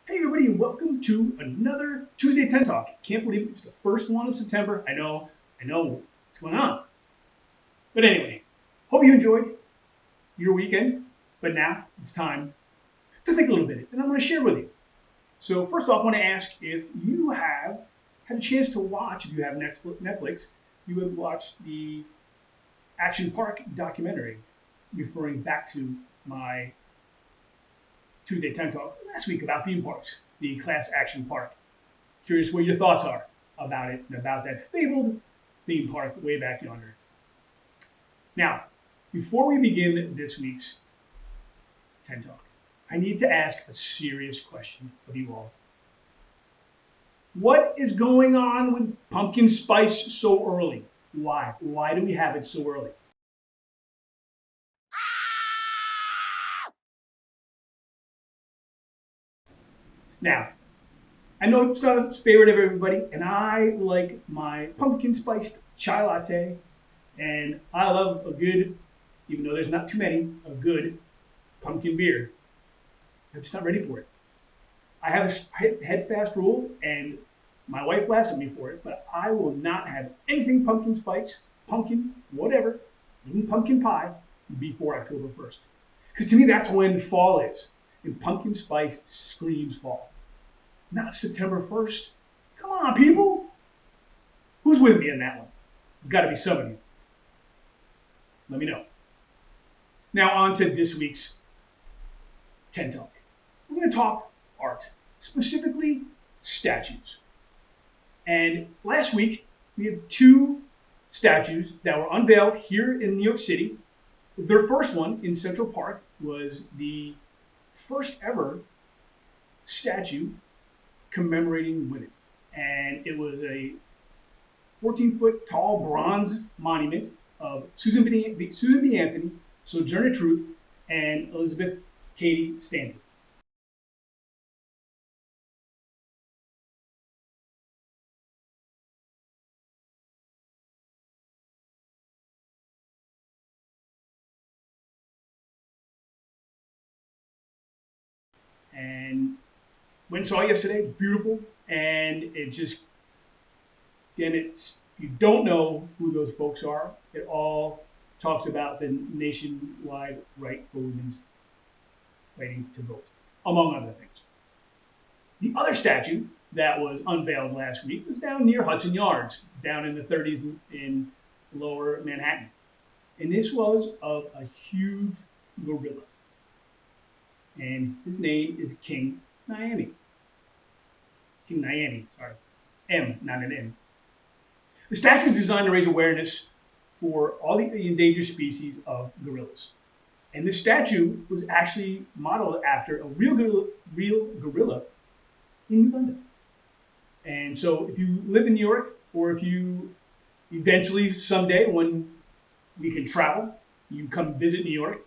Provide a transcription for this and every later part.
Hey everybody, and welcome to another Tuesday 10 Talk. Can't believe it's the first one of September. I know what's going on. But anyway, hope you enjoyed your weekend. But now it's time to think a little bit, and I'm going to share with you. So first off, I want to ask if you have had a chance to watch, if you have Netflix, you would watch the Action Park documentary, referring back to my Tuesday 10 Talk last week about theme parks, the Class Action Park. Curious what your thoughts are about it and about that fabled theme park way back yonder. Now, before we begin this week's 10 Talk, I need to ask a serious question of you all. What is going on with pumpkin spice so early? Why? Why do we have it so early? Now, I know it's not a favorite of everybody, and I like my pumpkin spiced chai latte, and I love a good, even though there's not too many, a good pumpkin beer. I'm just not ready for it. I have a head fast rule, and my wife laughs at me for it, but I will not have anything pumpkin spice, pumpkin, whatever, even pumpkin pie, before October 1st. Because to me, that's when fall is, and pumpkin spice screams fall. Not September 1st. Come on, people. Who's with me in that one? There's got to be some of you. Let me know. Now, on to this week's 10 Talk. We're going to talk art, specifically statues. And last week, we had two statues that were unveiled here in New York City. Their first one in Central Park was the first ever statue commemorating women. And it was a 14-foot tall bronze monument of Susan B. Anthony, Sojourner Truth, and Elizabeth Cady Stanton. And went and saw it yesterday. It's beautiful, and it just, again, it's, if you don't know who those folks are, it all talks about the nationwide right for women's fighting to vote, among other things. The other statue that was unveiled last week was down near Hudson Yards, down in the 30s in lower Manhattan. And this was of a huge gorilla. And his name is King Nyame. King Nyame, sorry. M, not an M. The statue is designed to raise awareness for all the endangered species of gorillas. And this statue was actually modeled after a real gorilla in New London. And so if you live in New York, or if you eventually someday when we can travel, you come visit New York,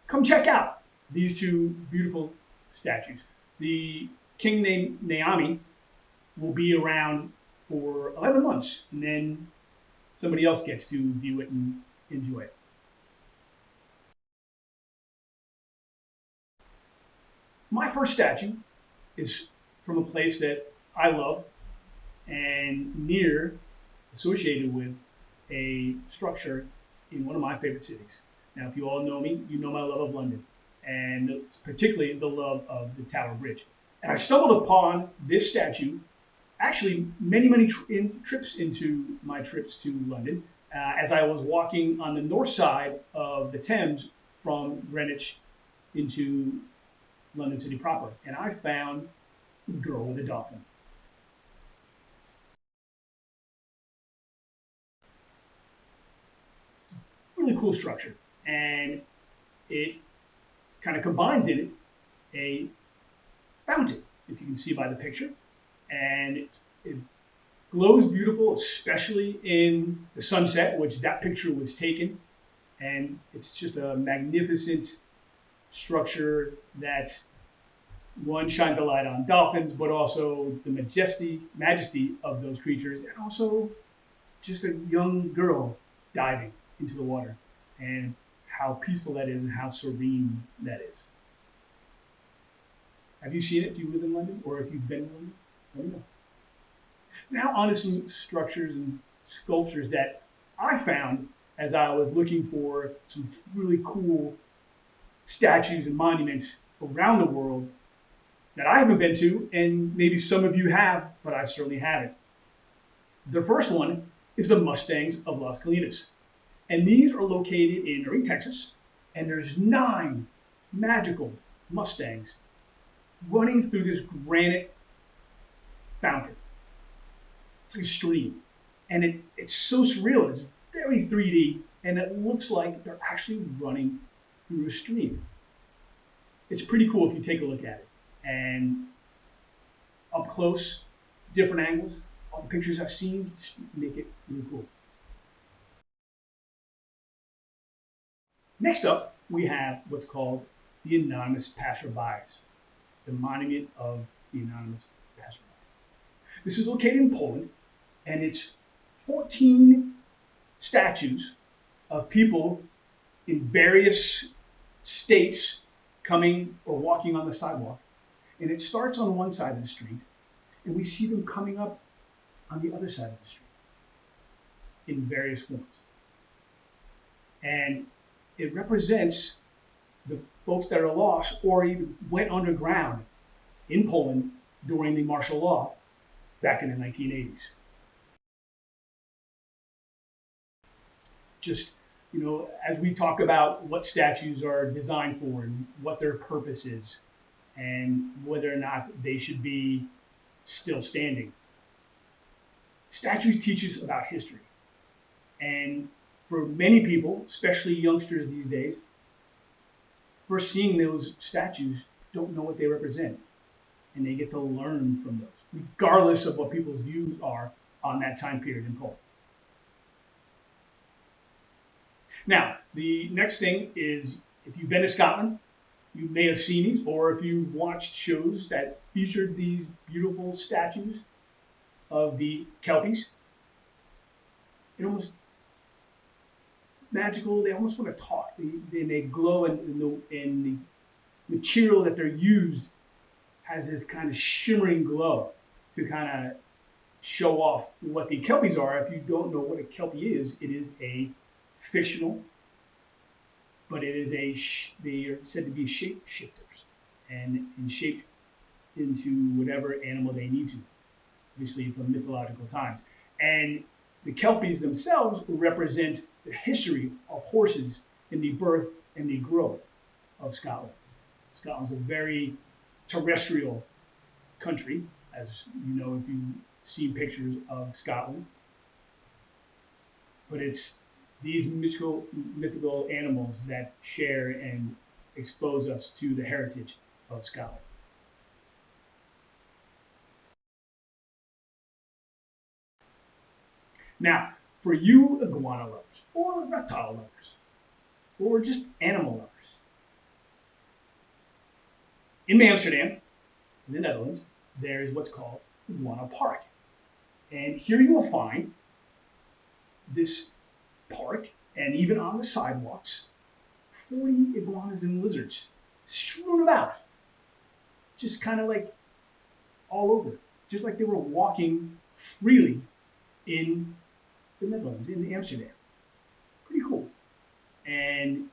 come check out these two beautiful statues. The King Nyame will be around for 11 months, and then somebody else gets to view it and enjoy it. My first statue is from a place that I love and associated with a structure in one of my favorite cities. Now, if you all know me, you know my love of London, and particularly the love of the Tower Bridge. And I stumbled upon this statue actually many trips into my trips to London as I was walking on the north side of the Thames from Greenwich into London City proper. And I found the girl with a dolphin. Really cool structure. And it kind of combines in it a fountain, if you can see by the picture. And it glows beautiful, especially in the sunset, which that picture was taken. And it's just a magnificent structure that, one, shines a light on dolphins, but also the majesty of those creatures, and also just a young girl diving into the water, and how peaceful that is and how serene that is. Have you seen it if you live in London or if you've been in London? Let me know. Now on to some structures and sculptures that I found as I was looking for some really cool statues and monuments around the world that I haven't been to, and maybe some of you have, but I certainly haven't. The first one is the Mustangs of Las Colinas. And these are located in Irving, Texas, and there's 9 magical Mustangs running through this granite fountain. It's like a stream. And it's so surreal. It's very 3D, and it looks like they're actually running through a stream. It's pretty cool if you take a look at it. And up close, different angles, all the pictures I've seen just make it really cool. Next up, we have what's called the Anonymous Passerbys, the Monument of the Anonymous Passerby. This is located in Poland, and it's 14 statues of people in various states coming or walking on the sidewalk. And it starts on one side of the street, and we see them coming up on the other side of the street in various forms. And it represents the folks that are lost or even went underground in Poland during the martial law back in the 1980s. Just, as we talk about what statues are designed for and what their purpose is and whether or not they should be still standing. Statues teach us about history. And for many people, especially youngsters these days, first seeing those statues don't know what they represent. And they get to learn from those, regardless of what people's views are on that time period in Poland. Now, the next thing is, if you've been to Scotland, you may have seen these, or if you've watched shows that featured these beautiful statues of the Kelpies. It almost magical. They almost want to talk. They glow, and the material that they're used has this kind of shimmering glow to kind of show off what the Kelpies are. If you don't know what a Kelpie is, it is a fictional, but it is they are said to be shape shifters and shape into whatever animal they need to, obviously from mythological times. And the Kelpies themselves represent the history of horses in the birth and the growth of Scotland. Scotland's a very terrestrial country, as you know if you've seen pictures of Scotland. But it's these mythical animals that share and expose us to the heritage of Scotland. Now, for you iguana lovers, or reptile lovers, or just animal lovers, in Amsterdam, in the Netherlands, there is what's called Iguana Park. And here you will find this park, and even on the sidewalks, 40 iguanas and lizards strewn about, just kind of like all over, just like they were walking freely in the Netherlands, in Amsterdam. Pretty cool. And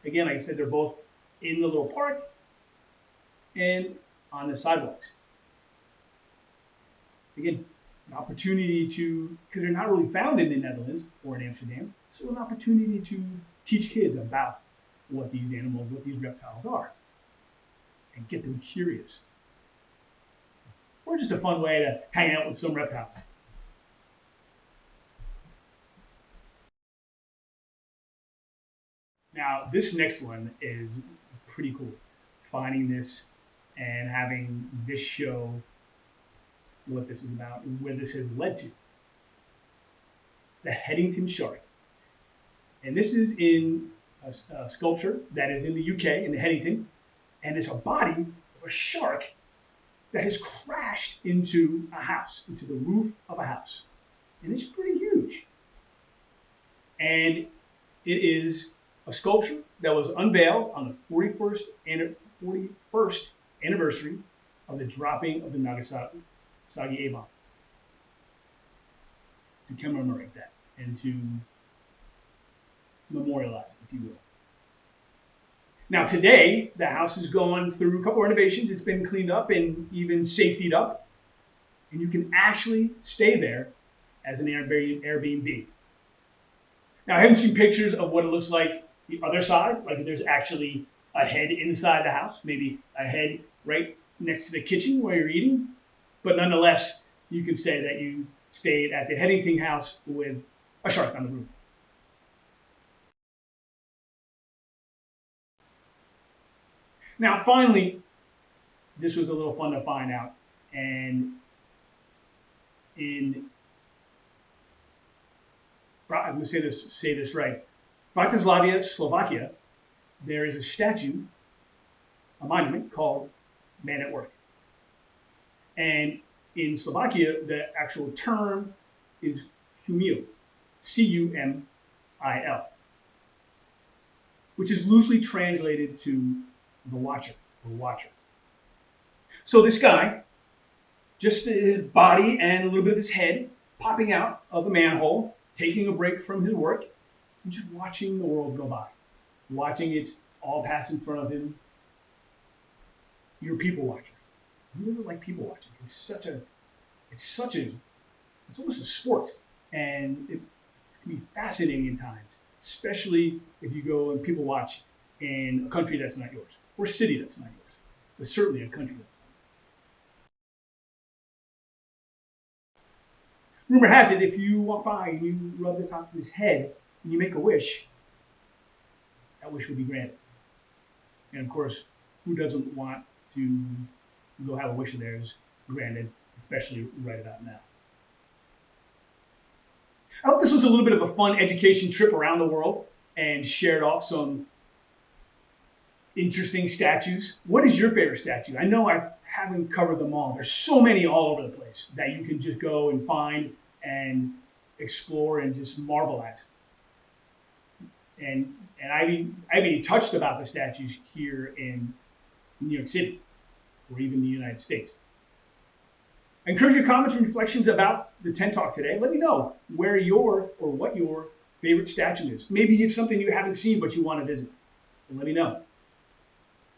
again, like I said, they're both in the little park and on the sidewalks. Again, an opportunity to, because they're not really found in the Netherlands or in Amsterdam, so an opportunity to teach kids about what these animals, what these reptiles are, and get them curious. Or just a fun way to hang out with some reptiles. Now, this next one is pretty cool. Finding this and having this show what this is about and where this has led to. The Headington shark. And this is in a sculpture that is in the UK, in the Headington, and it's a body of a shark that has crashed into a house, into the roof of a house. And it's pretty huge. And it is a sculpture that was unveiled on the 41st anniversary of the dropping of the Nagasaki A-bomb, to commemorate that and to memorialize it, if you will. Now today, the house is going through a couple renovations. It's been cleaned up and even safetied up. And you can actually stay there as an Airbnb. Now I haven't seen pictures of what it looks like the other side, like if there's actually a head inside the house, maybe a head right next to the kitchen where you're eating. But nonetheless, you can say that you stayed at the Headington house with a shark on the roof. Now, finally, this was a little fun to find out. And I'm going to say this right. Bratislava, Slovakia, there is a statue, a monument called Man at Work. And in Slovakia, the actual term is Cumil, C-U-M-I-L, which is loosely translated to the watcher or watcher. So this guy, just his body and a little bit of his head popping out of a manhole, taking a break from his work, and just watching the world go by, watching it all pass in front of him. You're a people watcher. Who doesn't like people watching? It's almost a sport, and it can be fascinating at times, especially if you go and people watch in a country that's not yours, or a city that's not yours, but certainly a country that's not. Rumor has it, if you walk by and you rub the top of his head and you make a wish, that wish will be granted. And of course, who doesn't want to go have a wish of theirs granted, especially right about now? I hope this was a little bit of a fun education trip around the world and shared off some interesting statues. What is your favorite statue? I know I haven't covered them all. There's so many all over the place that you can just go and find and explore and just marvel at. And I've even touched about the statues here in New York City or even the United States. I encourage your comments and reflections about the Tent Talk today. Let me know where what your favorite statue is. Maybe it's something you haven't seen but you want to visit. And let me know.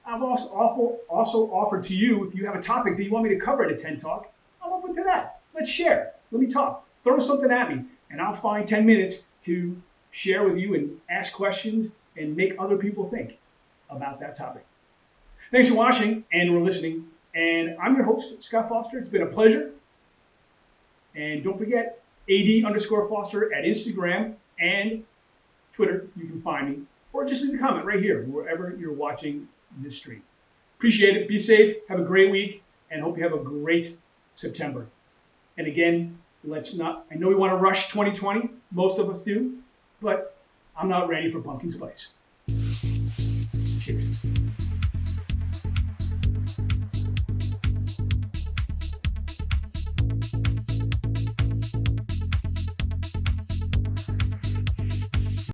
I've also offered to you, if you have a topic that you want me to cover at a Tent Talk, I'm open to that. Let's share. Let me talk. Throw something at me, and I'll find 10 minutes to share with you and ask questions and make other people think about that topic. Thanks for watching and listening. And I'm your host, Scott Foster. It's been a pleasure. And don't forget, AD_Foster at Instagram and Twitter. You can find me. Or just leave a comment right here, wherever you're watching this stream. Appreciate it. Be safe. Have a great week. And hope you have a great September. And again, I know we want to rush 2020. Most of us do. But I'm not ready for pumpkin spice.